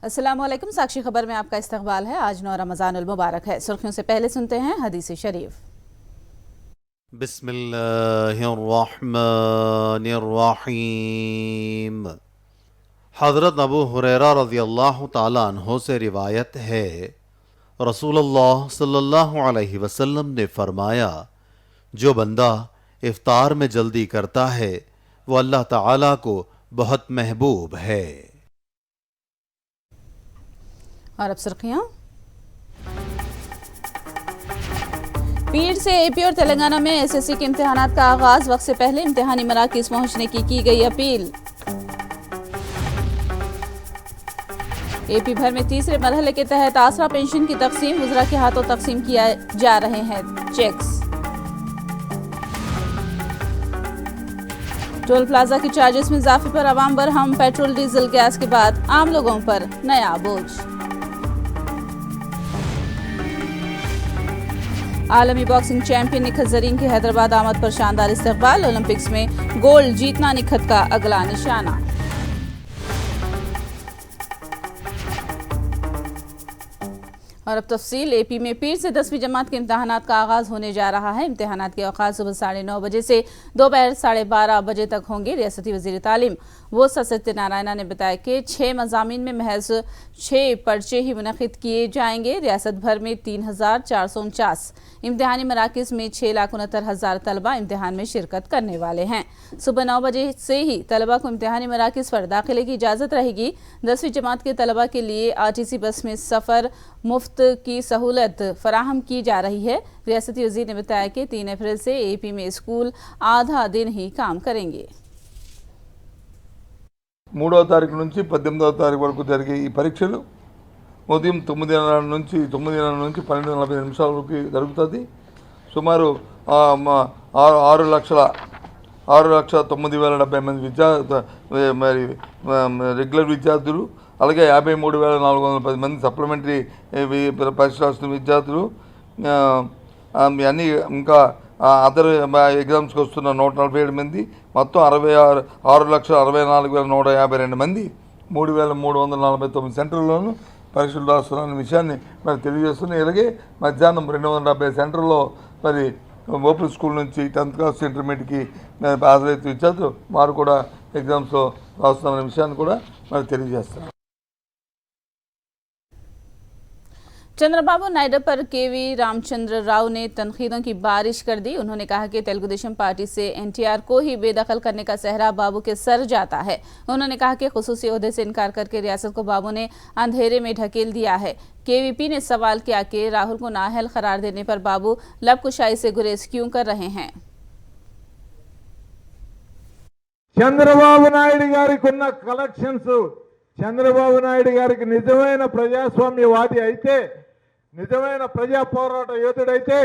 अस्सलाम वालेकुम। साक्षी खबर में आपका इस्तकबाल है। आज 9 रमज़ानुल मुबारक है। सुर्खियों से पहले सुनते हैं हदीस शरीफ। बिस्मिल्लाहिर्रहमानिर्रहीम। हज़रत अबू हुरैरा रज़ियल्लाहु ताला अन्हो से रिवायत है, रसूलुल्लाह सल्लल्लाहु अलैहि वसल्लम ने फरमाया, जो बंदा इफ्तार में जल्दी करता है वो अल्लाह ताला को बहुत महबूब है। और अब सुर्खियां। पीर से एपी और तेलंगाना में एसएससी के इम्तिहानात का आगाज, वक्त से पहले इम्तिहानी मराकिज पहुंचने की गई अपील। एपी भर में तीसरे मरहले के तहत आसरा पेंशन की तकसीम, वुज़रा के हाथों तकसीम किया जा रहे हैं चेक्स। टोल प्लाजा की चार्जेस में इजाफे पर अवाम बरहम, पेट्रोल डीजल गैस के बाद आम लोगों पर नया बोझ। आलमी बॉक्सिंग चैंपियन निखत जरीन की हैदराबाद आमद पर शानदार इस्तकबाल, ओलंपिक्स में गोल्ड जीतना निखत का अगला निशाना। और अब तफसील। एपी में पीर से 10वीं जमात के इम्तहानात का आगाज होने जा रहा है। इम्तहानात के औकात सुबह 9:30 बजे से दोपहर 12:30 बजे तक होंगे। रियासती वज़ीर तालीम वोसा सत्यनारायणा ने बताया कि 6 मज़ामीन में महज 6 पर्चे ही मुनक़िद किए जाएंगे। रियासत भर में 3,449 इम्तिहानी मराकिज़ में 6,69,000 तलबा इम्तिहान में शिरकत करने वाले हैं। सुबह 9 बजे से ही तलबा को इम्तिहानी मराकिज़ पर दाखिले की इजाज़त रहेगी। 10वीं जमात के तलबा के लिए आरटीसी बस में सफ़र मुफ्त की सहूलत फराहम की जा रही है। रियासती वज़ीर ने बताया कि 3 अप्रैल से एपी में स्कूल आधा दिन ही काम करेंगे। 3వ తారీఖు నుంచి 18వ తారీఖు వరకు జరిగే ఈ పరీక్షలు ఉదయం 9:00 నుంచి 12:45 వరకు జరుగుతుంది. సుమారు 6,09,70,070 మంది మరి రెగ్యులర్ విద్యార్థులు, అలాగే 53,410 మంది సప్లిమెంటరీ పరీక్ష రాస్తున్న విద్యార్థులు, అన్నీ ఇంకా అదర్ ఎగ్జామ్స్కి వస్తున్న 147 మంది, మొత్తం 6,64,152 మంది 3,349 సెంటర్లోనూ పరీక్షలు రాస్తున్న విషయాన్ని మరి తెలియజేస్తున్నాయి. ఇలాగే మధ్యాహ్నం 270 సెంటర్లో మరి ఓపెన్ స్కూల్ నుంచి 10th క్లాస్ ఇంటర్మీడియట్కి హాజరైతే విద్యార్థులు వారు కూడా ఎగ్జామ్స్లో రాస్తున్న విషయాన్ని కూడా మరి తెలియజేస్తున్నారు. चंद्रबाबू नायडू पर केवी रामचंद्र राव ने तनकीदों की बारिश कर दी। उन्होंने कहा कि तेलुगु देशम पार्टी से एनटीआर को ही बेदखल करने का सहरा बाबू के सर जाता है। उन्होंने कहा कि खुसूसी ओहदे से इनकार करके रियासत को बाबू ने अंधेरे में ढकेल दिया है। केवीपी ने सवाल किया कि राहुल को नाअहल करार देने पर बाबू लबकुशाई से गुरेज क्यों कर रहे हैं। చంద్రబాబు నాయుడు గారికి ఉన్న కలెక్షన్స్, చంద్రబాబు నాయుడు గారికి నిజమైన ప్రజాస్వామ్యవాది అయితే, నిజమైన ప్రజా పోరాట యోధుడైతే,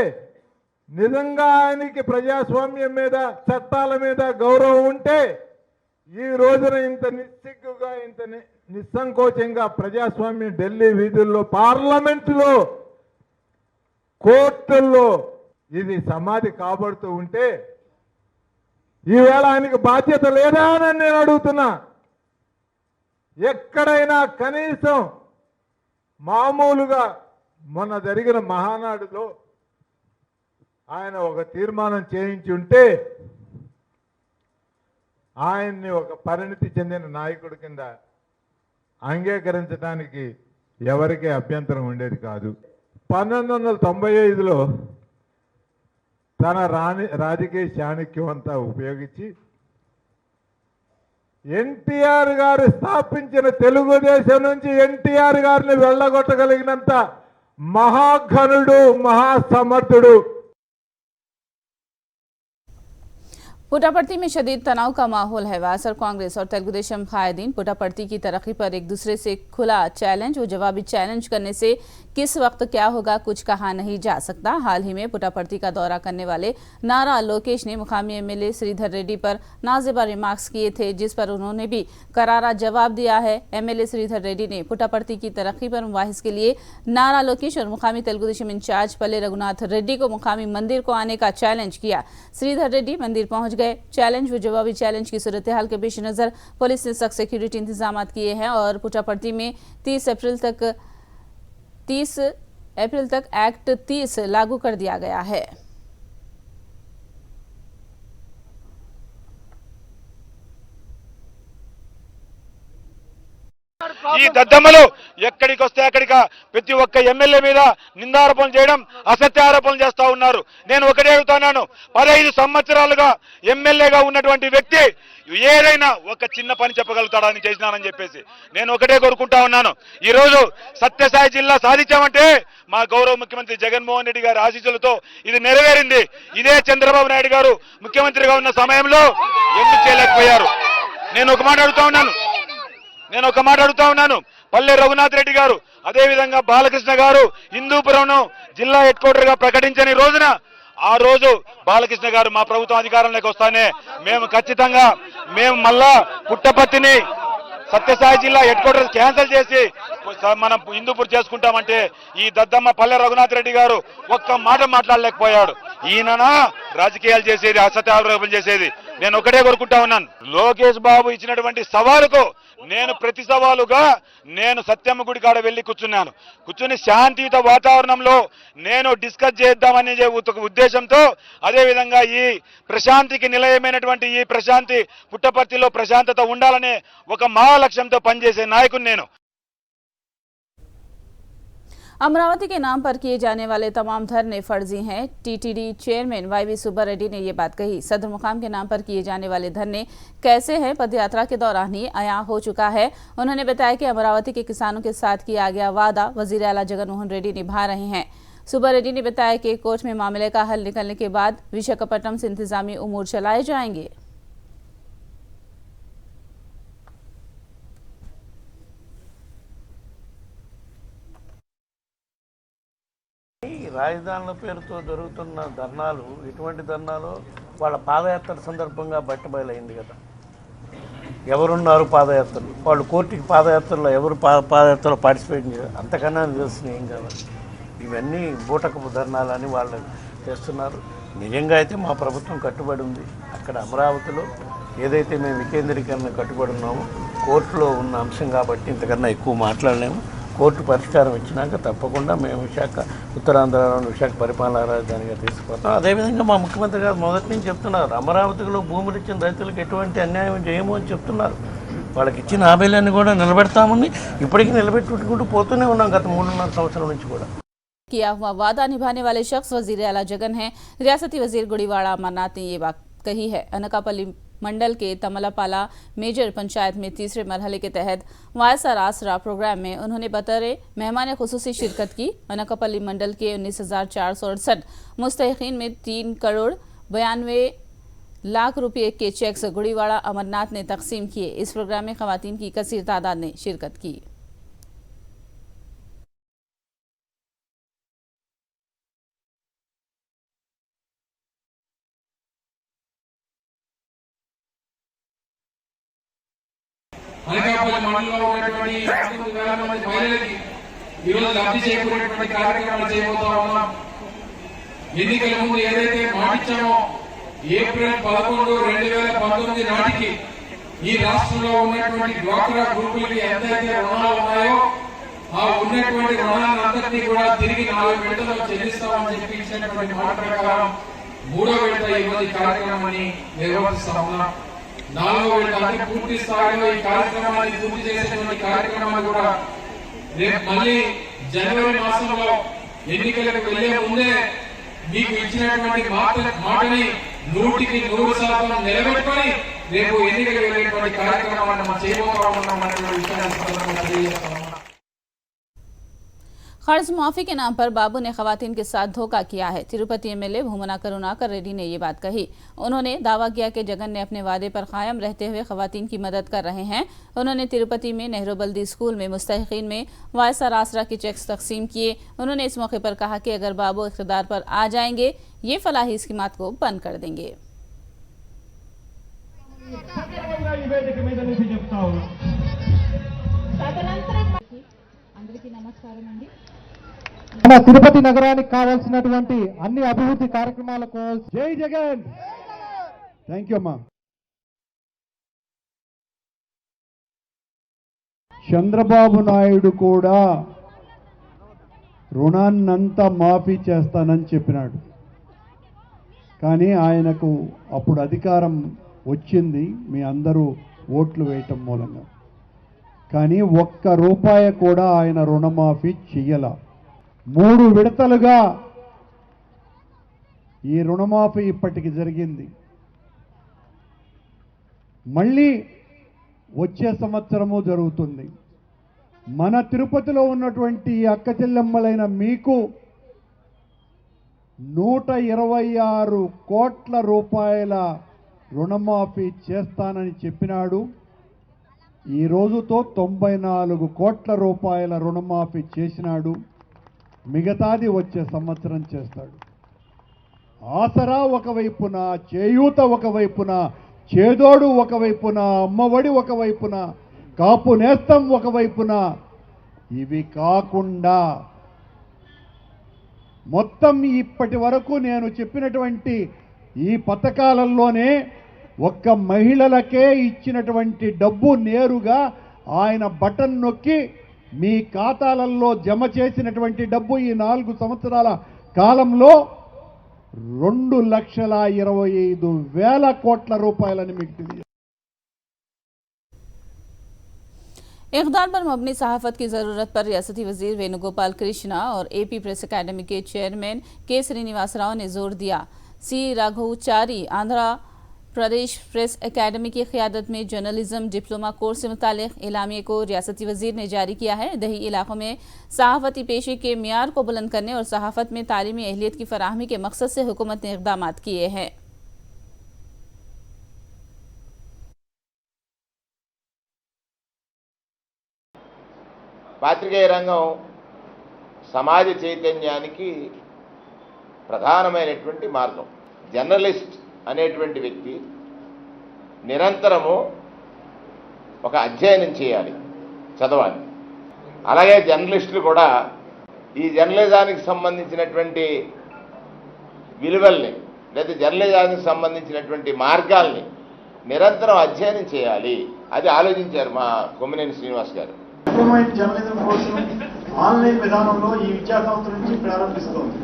నిజంగా ఆయనకి ప్రజాస్వామ్యం మీద చట్టాల మీద గౌరవం ఉంటే ఈ రోజున ఇంత నిస్సిగ్గుగా ఇంత నిస్సంకోచంగా ప్రజాస్వామ్యం ఢిల్లీ వీధుల్లో, పార్లమెంటులో, కోర్టుల్లో ఇది సమాధి కాబడుతూ ఉంటే ఈవేళ ఆయనకు బాధ్యత లేదా అని నేను అడుగుతున్నా. ఎక్కడైనా కనీసం మామూలుగా మొన్న జరిగిన మహానాడులో ఆయన ఒక తీర్మానం చేయించి ఉంటే ఆయన్ని ఒక పరిణితి చెందిన నాయకుడి కింద అంగీకరించడానికి ఎవరికీ అభ్యంతరం ఉండేది కాదు. 1995లో తన రాజకీయ చాణక్యం అంతా ఉపయోగించి ఎన్టీఆర్ గారు స్థాపించిన తెలుగుదేశం నుంచి ఎన్టీఆర్ గారిని వెళ్ళగొట్టగలిగినంత మహాఘనుడు, మహాసమర్థుడు. पुटापर्थी में शदीद तनाव का माहौल है। वासर कांग्रेस और तेलुगु देशम कायदीन पुटापर्थी की तरक्की पर एक दूसरे से खुला चैलेंज और जवाबी चैलेंज करने से किस वक्त क्या होगा कुछ कहा नहीं जा सकता। हाल ही में पुटापर्थी का दौरा करने वाले नारा लोकेश ने मुकामी एमएलए श्रीधर रेड्डी पर नाजेबा रिमार्क्स किए थे, जिस पर उन्होंने भी करारा जवाब दिया है। एमएलए श्रीधर रेड्डी ने पुटापर्थी की तरक्की पर मुबाहिस के लिए नारा लोकेश और मुकामी तेलुगु देशम इंचार्ज पल्ले रघुनाथ रेड्डी को मुकामी मंदिर को आने का चैलेंज किया। श्रीधर रेड्डी मंदिर पहुंच गए चैलेंज व जवाबी चैलेंज की सूरत हाल के पेश नज़र पुलिस ने सख्त सिक्योरिटी इंतजाम किए हैं और पुट्टापर्थी में 30 अप्रैल तक एक्ट 30 लागू कर दिया गया है। ఈ దద్దమ్మలు ఎక్కడికి వస్తే అక్కడికి ప్రతి ఒక్క ఎమ్మెల్యే మీద నిందారోపణలు చేయడం, అసత్య ఆరోపణలు చేస్తా ఉన్నారు. నేను ఒకటే అడుగుతున్నాను, 15 సంవత్సరాలుగా ఎమ్మెల్యేగా ఉన్నటువంటి వ్యక్తి ఏదైనా ఒక చిన్న పని చెప్పగలుగుతాడని చేసినానని చెప్పేసి నేను ఒకటే కోరుకుంటా ఉన్నాను. ఈ రోజు సత్యసాయి జిల్లా సాధించామంటే మా గౌరవ ముఖ్యమంత్రి జగన్మోహన్ రెడ్డి గారి ఆశీస్సులతో ఇది నెరవేరింది. ఇదే చంద్రబాబు నాయుడు గారు ముఖ్యమంత్రిగా ఉన్న సమయంలో ఎందుకు చేయలేకపోయారు? నేను ఒక మాట అడుగుతా ఉన్నాను. పల్లె రఘునాథ్ రెడ్డి గారు, అదే విధంగా బాలకృష్ణ గారు హిందూపురంను జిల్లా హెడ్ క్వార్టర్ గా ప్రకటించని రోజున ఆ రోజు బాలకృష్ణ గారు మా ప్రభుత్వం అధికారంలోకి వస్తానే మేము మళ్ళా పుట్టపర్తిని సత్యసాయి జిల్లా హెడ్ క్వార్టర్స్ క్యాన్సిల్ చేసి మనం హిందూపూర్ చేసుకుంటామంటే ఈ దద్దమ్మ పల్లె రఘునాథ్ రెడ్డి గారు ఒక్క మాట మాట్లాడలేకపోయాడు. ఈయననా రాజకీయాలు చేసేది, అసత్య ఆరోపణలు చేసేది? నేను ఒకటే కోరుకుంటా ఉన్నాను, లోకేష్ బాబు ఇచ్చినటువంటి సవాలుకు నేను ప్రతి సవాలుగా నేను సత్యమ్మ గుడి కాడ వెళ్లి కూర్చుని శాంతియుత వాతావరణంలో నేను డిస్కస్ చేద్దామనే ఉద్దేశంతో, అదేవిధంగా ఈ ప్రశాంతికి నిలయమైనటువంటి ఈ ప్రశాంతి పుట్టపర్తిలో ప్రశాంతత ఉండాలనే ఒక మహా లక్ష్యంతో పనిచేసే నాయకుడు నేను. अमरावती के नाम पर किए जाने वाले तमाम धरने फर्जी हैं। TTD chairman YV Subba Reddy ने ये बात कही। सदर मुकाम के नाम पर किए जाने वाले धरने कैसे हैं, पदयात्रा के दौरान ही अयां हो चुका है। उन्होंने बताया कि अमरावती के किसानों के साथ किया गया वादा वजीर आला जगनमोहन रेड्डी निभा रहे हैं। सुब्बा रेड्डी ने बताया कि कोर्ट में मामले का हल निकलने के बाद विशाखापट्टनम से इंतजामी उमूर चलाए जाएंगे। రాజధానుల పేరుతో జరుగుతున్న ధర్నాలు ఎటువంటి ధర్నాలు వాళ్ళ పాదయాత్ర సందర్భంగా బయటబయలైంది కదా. ఎవరున్నారు పాదయాత్రలు? వాళ్ళు కోర్టుకి పాదయాత్రలో ఎవరు పాదయాత్రలో పార్టిసిపేట్ చేయాలి? అంతకన్నా నిదర్శనం ఏం కావాలి? ఇవన్నీ బూటకపు ధర్నాలని వాళ్ళు చేస్తున్నారు. నిజంగా అయితే మా ప్రభుత్వం కట్టుబడి ఉంది. అక్కడ అమరావతిలో ఏదైతే మేము వికేంద్రీకరణ కట్టుబడి ఉన్నామో కోర్టులో ఉన్న అంశం కాబట్టి ఇంతకన్నా ఎక్కువ మాట్లాడలేము. కోర్టు పరిష్కారం ఇచ్చినాక తప్పకుండా మేము ఉత్తరాంధ్రలోని విశాఖ పరిపాలనా రాజధానిగా తీసుకుపోతాం. అదేవిధంగా మా ముఖ్యమంత్రి గారు మొదటి నుంచి చెప్తున్నారు, అమరావతిలో భూములు ఇచ్చిన రైతులకు ఎటువంటి అన్యాయం చేయము అని చెప్తున్నారు. వాళ్ళకి ఇచ్చిన హామీలన్నీ కూడా నిలబెడతామని ఇప్పటికీ నిలబెట్టుకుంటూ పోతూనే ఉన్నాం గత 3.5 సంవత్సరాల నుంచి కూడా. किया हुआ वादा निभाने वाले शख्स वजीर आला जगन हैं। रियासती वजीर गुड़ीवाड़ा अमरनाथ ने ये बात कही है। अनकापल्ली मंडल के तमलापाला मेजर पंचायत में तीसरे मरहले के तहत वायसर आसरा प्रोग्राम में उन्होंने बतौर मेहमान खुसूसी शिरकत की। अनकापल्ली मंडल के 19,468 मुस्तहिकीन में 3,92 लाख रुपये के चेक्स गुड़ीवाड़ा अमरनाथ ने तकसीम किए। इस प्रोग्राम में खवातीन की कसीर तादाद ने शिरकत की। అనకాపల్లి మండలంలో ఉన్నటువంటి 19,000 మంది మహిళలకి ఈరోజు లబ్ధి చేకూరేటువంటి కార్యక్రమాలు చేయబోతా ఉన్నాం. ఎన్నికల ముందు ఏదైతే మాటిచ్చామో ఏప్రిల్ 11, 2019 నాటికి ఈ రాష్ట్రంలో ఉన్నటువంటి డ్వాక్రా గ్రూపులకి ఎంతైతే రుణాలు ఉన్నాయో ఆ ఉన్నటువంటి రుణాలందరినీ కూడా తిరిగి 4 విడతల్లో చెల్లిస్తామని చెప్పి ఇచ్చినటువంటి మాట ప్రకారం 3వ విడత ఈరోజు కార్యక్రమాన్ని నిర్వహిస్తా ఉన్నాం. 4వ విడత అంటే పూర్తి స్థాయిలో ఈ కార్యక్రమాన్ని పూర్తి చేసేటువంటి కార్యక్రమాలు కూడా రేపు మళ్ళీ జనవరి మాసంలో ఎన్నికలకు వెళ్లే ముందే మీకు ఇచ్చినటువంటి మాటని 100% నిలబెట్టుకొని రేపు ఎన్నికలకు వెళ్ళేటువంటి కార్యక్రమాన్ని మనం చేయబోతా ఉన్నామనే విషయాన్ని తెలియజేస్తాం. कर्ज माफी के नाम पर बाबू ने खवातीन के साथ धोखा किया है। तिरुपति एमएलए भूमना करुणाकर रेड्डी ने ये बात कही। उन्होंने दावा किया कि जगन ने अपने वादे पर कायम रहते हुए खवातीन की मदद कर रहे हैं। उन्होंने तिरुपति में नेहरू बल्दी स्कूल में मुस्तहिकीन में वायसर आसरा के चेक्स तकसीम किए। उन्होंने इस मौके पर कहा कि अगर बाबू इख्तिदार पर आ जाएंगे ये फलाही स्कीमात को बंद कर देंगे। మన తిరుపతి నగరానికి కావాల్సినటువంటి అన్ని అభివృద్ధి కార్యక్రమాలకు జై జగన్ థ్యాంక్ యూ అమ్మా. చంద్రబాబు నాయుడు కూడా రుణాన్నంతా మాఫీ చేస్తానని చెప్పినాడు. కానీ ఆయనకు అప్పుడు అధికారం వచ్చింది మీ అందరూ ఓట్లు వేయటం మూలంగా. కానీ ఒక్క రూపాయి కూడా ఆయన రుణమాఫీ చెయ్యాల. 3 విడతలుగా ఈ రుణమాఫీ ఇప్పటికి జరిగింది. మళ్ళీ వచ్చే సంవత్సరము జరుగుతుంది. మన తిరుపతిలో ఉన్నటువంటి అక్క చెల్లెమ్మలైన మీకు 126 కోట్ల రూపాయల రుణమాఫీ చేస్తానని చెప్పినాడు. ఈ రోజుతో 94 కోట్ల రూపాయల రుణమాఫీ చేసినాడు. మిగతాది వచ్చే సంవత్సరం చేస్తాడు. ఆసరా ఒకవైపున, చేయూత ఒకవైపున, చేదోడు ఒకవైపున, అమ్మఒడి ఒకవైపున, కాపు నేస్తం ఒకవైపున, ఇవి కాకుండా మొత్తం ఇప్పటి వరకు నేను చెప్పినటువంటి ఈ పథకాలలోనే ఒక్క మహిళలకే ఇచ్చినటువంటి డబ్బు నేరుగా ఆయన బటన్ నొక్కి మీ ఖాతాలలో జమ చేసినటువంటి డబ్బు ఈ 4 సంవత్సరాల కాలంలో 2,25,000 కోట్ల రూపాయలని మీకు తెలియదు. इक़दार पर मबनी सहाफ़त की ज़रूरत पर रियासती वज़ीर वेणुगोपाल कृष्णा और AP प्रेस अकेडमी के चेयरमैन के श्रीनिवास राव ने जोर दिया। C राघवचारी Andhra Pradesh press academy की क़यादत में जर्नलिज्म डिप्लोमा कोर्स से मुतालिक एलामिये को रियासती वज़ीर ने जारी किया है। दही इलाकों में सहाफ़ती पेशे के मियार को बुलंद करने और सहाफ़त में तालीमी अहलियत की फराहमी के मकसद से हुकूमत ने इक़दाम किए हैं। పాత్రికేయ రంగం సమాజ చైతన్యానికి ప్రధానమైనటువంటి మార్గం. జర్నలిస్ట్ అనేటువంటి వ్యక్తి నిరంతరము ఒక అధ్యయనం చేయాలి, చదవాలి. అలాగే జర్నలిస్టులు కూడా ఈ జర్నలిజానికి సంబంధించినటువంటి విలువల్ని లేదా జర్నలిజానికి సంబంధించినటువంటి మార్గాల్ని నిరంతరం అధ్యయనం చేయాలి. అది ఆలోచించారు మా కొమ్మినేని శ్రీనివాస్ గారు. డిప్లొమా ఇన్ జర్నలిజం కోర్సును ఆన్లైన్ విధానంలో ఈ విద్యా సంవత్సరం నుంచి ప్రారంభిస్తోంది.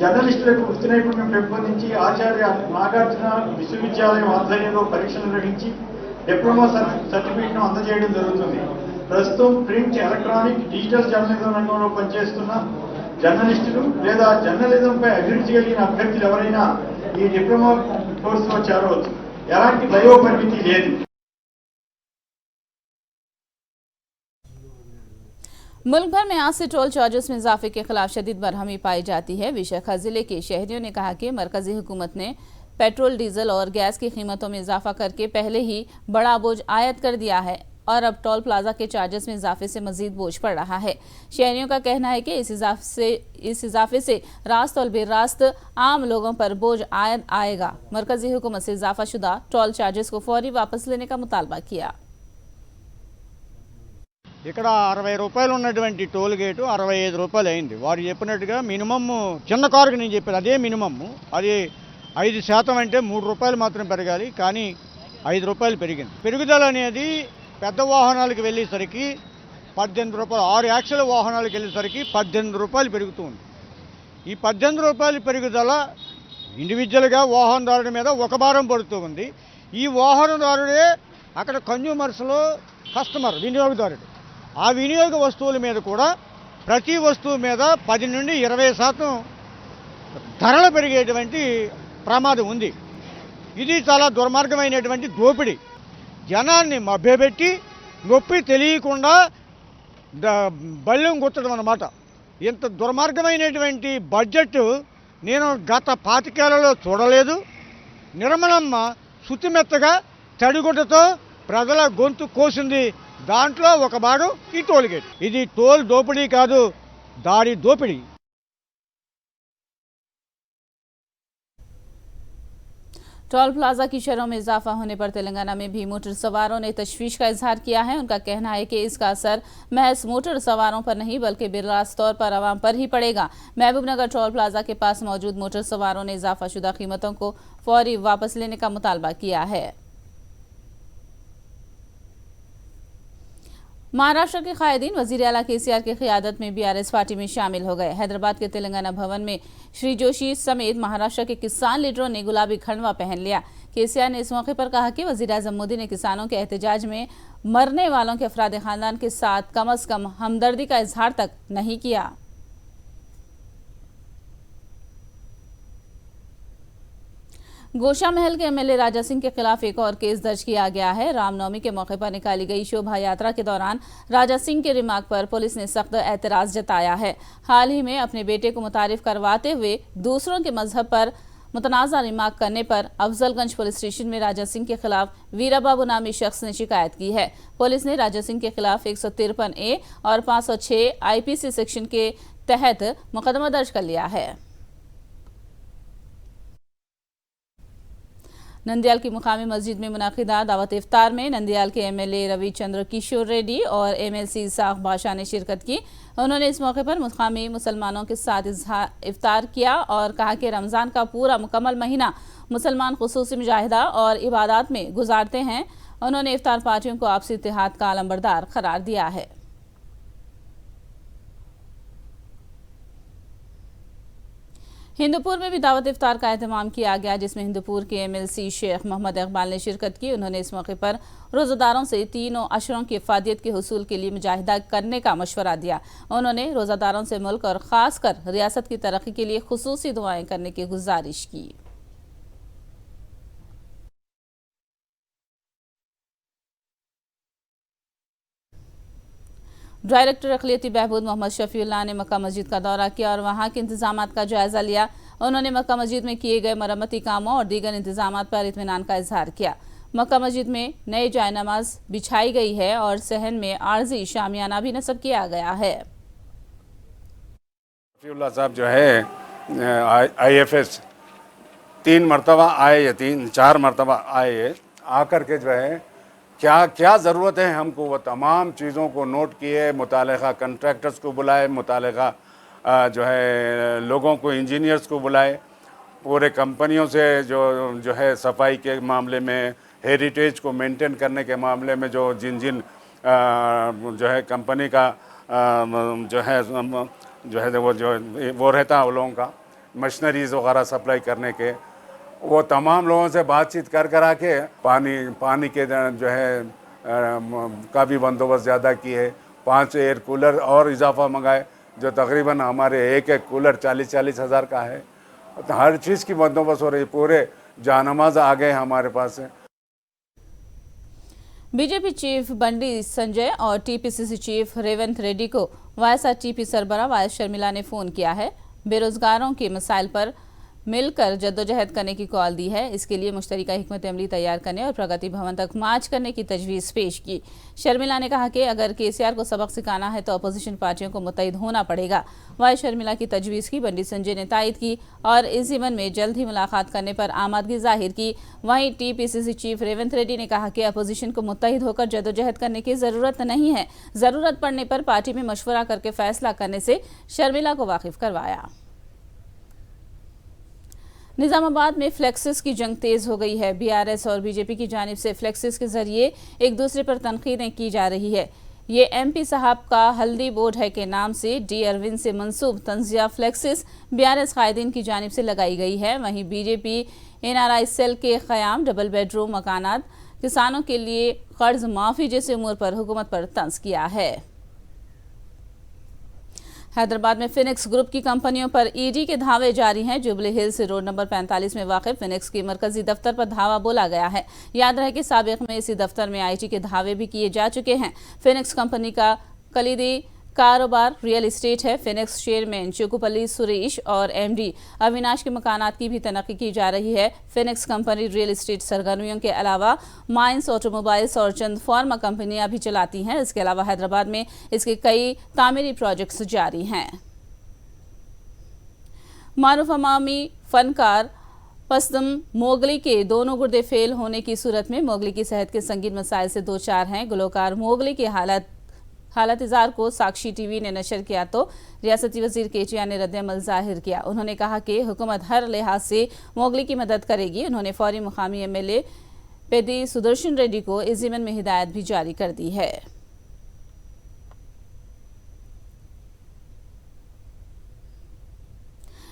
జర్నలిస్టులకు వృత్తి నైపుణ్యం పెంపొందించి ఆచార్య నాగార్జున విశ్వవిద్యాలయం ఆధ్వర్యంలో పరీక్షలు నిర్వహించి డిప్లొమా సర్టిఫికేట్ను అందజేయడం జరుగుతుంది. ప్రస్తుతం ప్రింట్, ఎలక్ట్రానిక్, డిజిటల్ జర్నలిజం రంగంలో పనిచేస్తున్న జర్నలిస్టులు లేదా జర్నలిజంపై అభిరుచి కలిగిన అభ్యర్థులు ఎవరైనా ఈ డిప్లొమా కోర్సులో చేరవచ్చు. ఎలాంటి వయో పరిమితి లేదు. मुल्क भर में आज से टोल चार्जेस में इजाफे के खिलाफ शदीद बरहमी पाई जाती है। विशाखा जिले के शहरियों ने कहा कि मरकजी हुकूमत ने पेट्रोल, डीजल और गैस की कीमतों में इजाफा करके पहले ही बड़ा बोझ आयद कर दिया है और अब टोल प्लाजा के चार्जेस में इजाफे से मजीद बोझ पड़ रहा है। शहरियों का कहना है कि इस इजाफे से रास्त और बेरास्त आम लोगों पर बोझ आयद आएगा। मरकजी हुकूमत से इजाफा शुदा टोल चार्जेस को फौरी वापस लेने का मुतालबा किया। ఇక్కడ 60 రూపాయలు ఉన్నటువంటి టోల్ గేటు 65 రూపాయలు అయింది. వారు చెప్పినట్టుగా మినిమమ్ చిన్న కారుకి నేను చెప్పాను అదే మినిమమ్, అది 5% అంటే 3 రూపాయలు మాత్రం పెరగాలి, కానీ 5 రూపాయలు పెరిగింది. పెరుగుదల అనేది పెద్ద వాహనాలకు వెళ్ళేసరికి 18 రూపాయలు, 6 యాక్సిల్ వాహనాలకు వెళ్ళేసరికి 18 రూపాయలు పెరుగుతుంది. ఈ 18 రూపాయల పెరుగుదల ఇండివిజువల్గా వాహనదారుడి మీద ఒక భారం పడుతూ ఉంది. ఈ వాహనదారుడే అక్కడ కన్జ్యూమర్స్లో కస్టమర్, వినియోగదారుడు. ఆ వినియోగ వస్తువుల మీద కూడా ప్రతి వస్తువు మీద 10 నుండి 20% ధరలు పెరిగేటువంటి ప్రమాదం ఉంది. ఇది చాలా దుర్మార్గమైనటువంటి దోపిడీ. జనాన్ని మభ్యపెట్టి నొప్పి తెలియకుండా బల్యం గుచ్చడం అన్నమాట. ఇంత దుర్మార్గమైనటువంటి బడ్జెట్ నేను గత 25 ఏళ్లలో చూడలేదు. నిర్మలమ్మ శుతిమెత్తగా తడిగుడ్డతో ప్రజల గొంతు కోసింది. దాంట్లో ఒక భాగం ఈ టోల్ గేట్. ఇది టోల్ దోపిడీ కాదు, దారి దోపిడీ. टोल प्लाजा की शरहों में इजाफा होने पर तेलंगाना में भी मोटर सवारों ने तशवीश का इजहार किया है। उनका कहना है कि इसका असर महज मोटर सवारों पर नहीं बल्कि बिरास तौर पर आवाम पर ही पड़ेगा। महबूबनगर टोल प्लाजा के पास मौजूद मोटर सवारों ने इजाफा शुदा कीमतों को फौरी वापस लेने का मुतालबा किया है। महाराष्ट्र के कायदीन वजीर आला केसीआर की क़ियादत में बीआरएस पार्टी में शामिल हो गए। हैदराबाद के तेलंगाना भवन में श्री जोशी समेत महाराष्ट्र के किसान लीडरों ने गुलाबी खंडवा पहन लिया। केसीआर ने इस मौके पर कहा कि वजीर आज़म मोदी ने किसानों के एहतजाज में मरने वालों के अफराद खानदान के साथ कम अज कम हमदर्दी का इजहार तक नहीं किया। गोशा महल के एमएलए राजा सिंह के खिलाफ एक और केस दर्ज किया गया है। रामनवमी के मौके पर निकाली गई शोभा यात्रा के दौरान राजा सिंह के रिमार्क पर पुलिस ने सख्त एतराज जताया है। हाल ही में अपने बेटे को मुतारिफ करवाते हुए दूसरों के मजहब पर मुतनाज़ा रिमार्क करने पर अफजलगंज पुलिस स्टेशन में राजा सिंह के खिलाफ वीराबाबू नामी शख्स ने शिकायत की है। पुलिस ने राजा सिंह के खिलाफ 153A और 506 IPC सेक्शन के तहत मुकदमा दर्ज कर लिया है। नंदियाल की मुकामी मस्जिद में मुनाकिदा दावत इफ्तार में नंदियाल के एमएलए रविचंद्र किशोर रेड्डी और एमएलसी इसाक बादशाह ने शिरकत की। उन्होंने इस मौके पर मुकामी मुसलमानों के साथ इफ्तार किया और कहा कि रमज़ान का पूरा मुकम्मल महीना मुसलमान खुसूसी मुजाहिदा और इबादत में गुजारते हैं। उन्होंने इफ्तार पार्टियों को आपसी इत्तेहाद का अलंबरदार करार दिया है। हिंदुपुर में भी दावत इफ्तार का एहतमाम किया गया, जिसमें हिंदुपुर के एमएलसी शेख मोहम्मद इकबाल ने शिरकत की। उन्होंने इस मौके पर रोज़ादारों से तीनों अशरों की इफादियत के हुसूल के लिए मुजाहिदा करने का मशवरा दिया। उन्होंने रोज़ादारों से मुल्क और ख़ासकर रियासत की तरक्की के लिए खुसूसी दुआएं करने की गुजारिश की। डायरेक्टर अक़लियती बहबूद मोहम्मद शफीउल्लाह ने मक्का मस्जिद का दौरा किया और वहां के इंतजामात का जायजा लिया। उन्होंने मक्का मस्जिद में किए गए मरम्मती कामों और दीगर इंतजामात पर इत्मीनान का इजहार किया। मक्का मस्जिद में नए जाय नमाज बिछाई गई है और सहन में आर्जी शामियाना भी नस्ब किया गया है। शफीउल्लाह साहब जो है IFS 3 मरतबा आए या 4 मरतबा आए, आकर के जो है क्या क्या ज़रूरत है हमको वो तमाम चीज़ों को नोट किए, मुतालिका कंट्रैक्टर्स को बुलाए, मुतालिका जो है लोगों को, इंजीनियर्स को बुलाए, पूरे कंपनियों से जो है सफाई के मामले में, हेरिटेज को मेंटेन करने के मामले में जो जिन जो है कंपनी का जो है वो रहता है उन लोगों का, मशीनरीज़ वगैरह सप्लाई करने के, वो तमाम लोगों से बातचीत कर आके पानी के जो है का भी बंदोबस्त ज़्यादा किए। 5 एयर कूलर और इजाफा मंगाए, जो तकरीबन हमारे एक कूलर 40-40 हज़ार का है। तो हर चीज़ की बंदोबस्त हो रही, पूरे जानमाज आ गए हमारे पास। बीजेपी चीफ बंडी संजय और TPCC चीफ रेवंत रेड्डी को YSRTP सरबराह वाई शर्मिला ने फ़ोन किया है। बेरोजगारों के मसाइल पर मिलकर जद्दोजहद करने की कॉल दी है। इसके लिए मुश्तरका हिकमत अमली तैयार करने और प्रगति भवन तक मार्च करने की तजवीज़ पेश की। शर्मिला ने कहा कि अगर KCR को सबक सिखाना है तो अपोजिशन पार्टियों को मुत्तहिद होना पड़ेगा। वाई शर्मिला की तजवीज़ की बंडी संजय ने तायद की और इस ज़िमन में जल्द ही मुलाकात करने पर आमादगी जाहिर की। वहीं TPCC चीफ रेवंत रेड्डी ने कहा कि अपोजिशन को मुत्तहिद होकर जद्दोजहद करने की ज़रूरत नहीं है, ज़रूरत पड़ने पर पार्टी में मशवरा करके फैसला करने से शर्मिला को वाकिफ करवाया। निजामाबाद में फ्लेक्सिस की जंग तेज हो गई है। BRS और BJP की जानिब से फ्लेक्सिस के जरिए एक दूसरे पर तनकीदें की जा रही है। ये MP साहब का हल्दी बोर्ड है के नाम से D अरविंद से मंसूब तंजिया फ्लेक्सिस BRS कायदीन की जानिब से लगाई गई है। वहीं BJP NRI सेल के क़याम, डबल बेडरूम मकानात, किसानों के लिए कर्ज माफ़ी जैसे उमूर पर हुकूमत पर तंज किया है। हैदराबाद में फिनिक्स ग्रुप की कंपनियों पर ED के धावे जारी हैं। जुबली हिल्स रोड नंबर 45 में वाक़िफ़ फिनिक्स की मरकजी दफ्तर पर धावा बोला गया है। याद रहे कि साबिक़ में इसी दफ्तर में IT के धावे भी किए जा चुके हैं। फिनिक्स कंपनी का कलीदी कारोबार रियल इस्टेट है। फिनिक्स चेयरमैन चुकुपल्ली सुरेश और MD अविनाश के मकानात की भी तनक़ी की जा रही है। फिनिक्स कंपनी रियल इस्टेट सरगर्मियों के अलावा माइंस, ऑटोमोबाइल्स और चंद फार्मा कंपनियां भी चलाती हैं। इसके अलावा हैदराबाद में इसके कई तामीरी प्रोजेक्ट्स जारी हैं। मारूफ अमामी फनकार पश्चिम मोगली के दोनों गुर्दे फेल होने की सूरत में मोगली की सेहत के संगीन मसाइल से दो चार हैं। गुलकार मोगली की हालत इजार को साक्षी टीवी ने नशर किया तो रियासती वजीर केटीआर ने रद्द-ए-अमल जाहिर किया। उन्होंने कहा कि हुकूमत हर लिहाज से मोगली की मदद करेगी। उन्होंने फौरी मुकामी एमएलए पेदी सुदर्शन रेड्डी को इस ज़िम्न में हिदायत भी जारी कर दी है।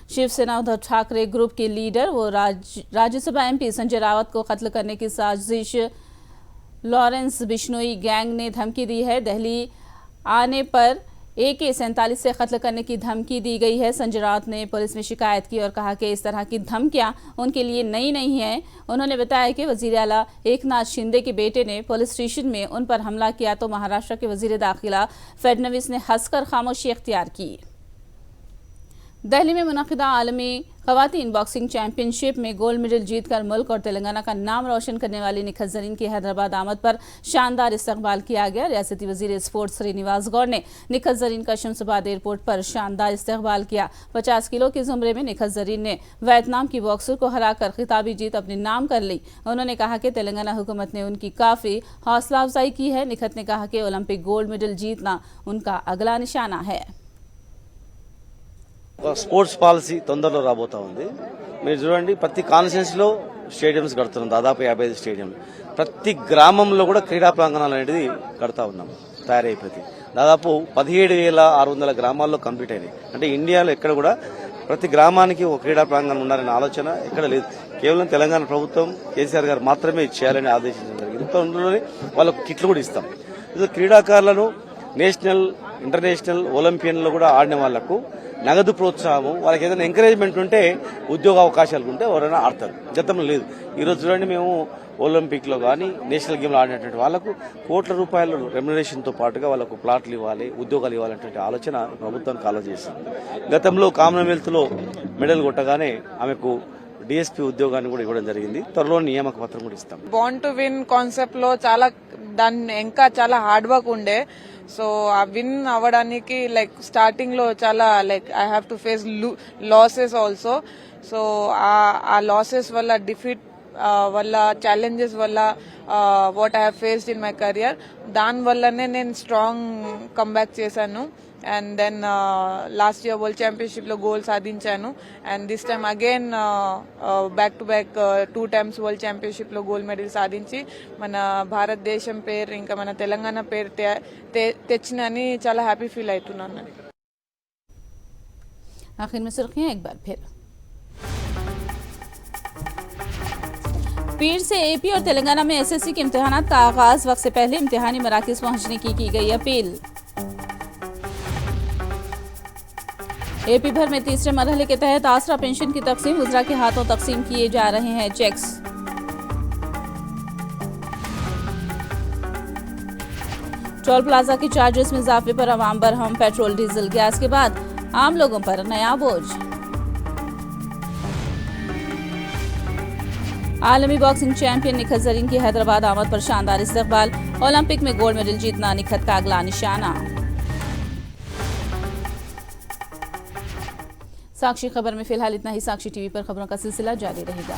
शिवसेना उद्धव ठाकरे ग्रुप के लीडर व राज्यसभा एमपी संजय रावत को कत्ल करने की साजिश लॉरेंस बिश्नोई गैंग ने धमकी दी है। दिल्ली आने पर AK-47 से कत्ल करने की धमकी दी गई है। संजय रावत ने पुलिस में शिकायत की और कहा कि इस तरह की धमकियां उनके लिए नई नहीं है। उन्होंने बताया कि वजीर आला एकनाथ शिंदे के बेटे ने पुलिस स्टेशन में उन पर हमला किया तो महाराष्ट्र के वजीर दाखिला फडणवीस ने हंसकर खामोशी इख्तियार की। दिल्ली में मुनक़िदा आलमी ख़वातीन बॉक्सिंग चैंपियनशिप में गोल्ड मेडल जीतकर मुल्क और तेलंगाना का नाम रोशन करने वाली निखत ज़रीन की हैदराबाद आमद पर शानदार इस्तकबाल किया गया। रियासती वज़ीर स्पोर्ट्स श्रीनिवास गौड़ ने निखत ज़रीन का शमशाबाद एयरपोर्ट पर शानदार इस्तकबाल किया। 50 किलो के ज़ुमरे में निखत ज़रीन ने वियतनाम की बॉक्सर को हराकर खिताबी जीत अपने नाम कर ली। उन्होंने कहा कि तेलंगाना हुकूमत ने उनकी काफ़ी हौसला अफजाई की है। निखत ने कहा कि ओलंपिक गोल्ड मेडल जीतना उनका अगला निशाना है। స్పోర్ట్స్ పాలసీ తొందరలో రాబోతా ఉంది। మీరు చూడండి ప్రతి కాన్స్టిట్యున్సీలో స్టేడియంస్ కడుతున్నాం, దాదాపు 55 స్టేడియం। ప్రతి గ్రామంలో కూడా క్రీడా ప్రాంగణాలు అనేది కడతా ఉన్నాం, తయారైపోయింది। దాదాపు 17,600 గ్రామాల్లో కంప్లీట్ అయినాయి। అంటే ఇండియాలో ఎక్కడ కూడా ప్రతి గ్రామానికి ఒక క్రీడా ప్రాంగణం ఉండాలనే ఆలోచన ఎక్కడ లేదు। కేవలం తెలంగాణ ప్రభుత్వం కేసీఆర్ గారు మాత్రమే చేయాలని ఆదేశించడం జరిగింది। ఇంతలోనే వాళ్ళకు కిట్లు కూడా ఇస్తాం। ఇది క్రీడాకారులను నేషనల్ ఇంటర్నేషనల్ ఒలింపియన్లో కూడా ఆడిన వాళ్లకు నగదు ప్రోత్సాహం, వాళ్ళకి ఏదైనా ఎంకరేజ్మెంట్ ఉంటే ఉద్యోగ అవకాశాలు ఉంటే ఎవరైనా ఆడతారు। గతంలో లేదు। ఈరోజు చూడండి, మేము ఒలింపిక్లో కానీ నేషనల్ గేమ్లో ఆడినటువంటి వాళ్లకు కోట్ల రూపాయల రెమ్యునరేషన్తో పాటుగా వాళ్ళకు ప్లాట్లు ఇవ్వాలి, ఉద్యోగాలు ఇవ్వాలనేటువంటి ఆలోచన ప్రభుత్వానికి ఆలోచిస్తుంది। గతంలో కామన్వెల్త్లో మెడల్ కొట్టగానే ఆమెకు డిఎస్పీ ఉద్యోగాన్ని కూడా ఇవ్వడం జరిగింది। త్వరలో నియామక పత్రం కూడా ఇస్తాం। బాండ్ టు విన్ కాన్సెప్ట్ లో చాలా దాన్ని ఇంకా చాలా హార్డ్ వర్క్ ఉండే। సో ఆ విన్ అవ్వడానికి లైక్ స్టార్టింగ్ లో చాలా like I have to face losses also. So ఆ లాసెస్ వల్ల డిఫీట్ వల్ల ఛాలెంజెస్ వల్ల what I have faced in my career, దాని వల్లనే నేను స్ట్రాంగ్ కమ్బ్యాక్ చేశాను। And then last year world championship లో గోల్ సాధించాను। And this time again back to back 2 times world championship లో గోల్డ్ మెడల్ సాధించి మన భారతదేశం పేరు ఇంకా మన తెలంగాణ పేరు తెచ్చినని చాలా హ్యాపీ ఫీల్ అవుతున్నాను। आखिर में सुर्खियां एक बार फिर। पीर से एपी और तेलंगाना में एसएससी के इम्तिहानात का आगाज, वक्त से पहले इम्तिहानी मराकिज पहुंचने की गई अपील। एपी भर में तीसरे मरहले के तहत आसरा पेंशन की तकसीम, वज़रा के हाथों तकसीम किए जा रहे हैं चेक्स। टोल प्लाजा के चार्जेस में इजाफे पर अवाम बरहम, पेट्रोल डीजल गैस के बाद आम लोगों पर नया बोझ। आलमी बॉक्सिंग चैंपियन निखत ज़रीन की हैदराबाद आमद पर शानदार इस्तकबाल, ओलंपिक में गोल्ड मेडल जीतना निखत का अगला निशाना। साक्षी खबर में फिलहाल इतना ही। साक्षी टीवी पर खबरों का सिलसिला जारी रहेगा।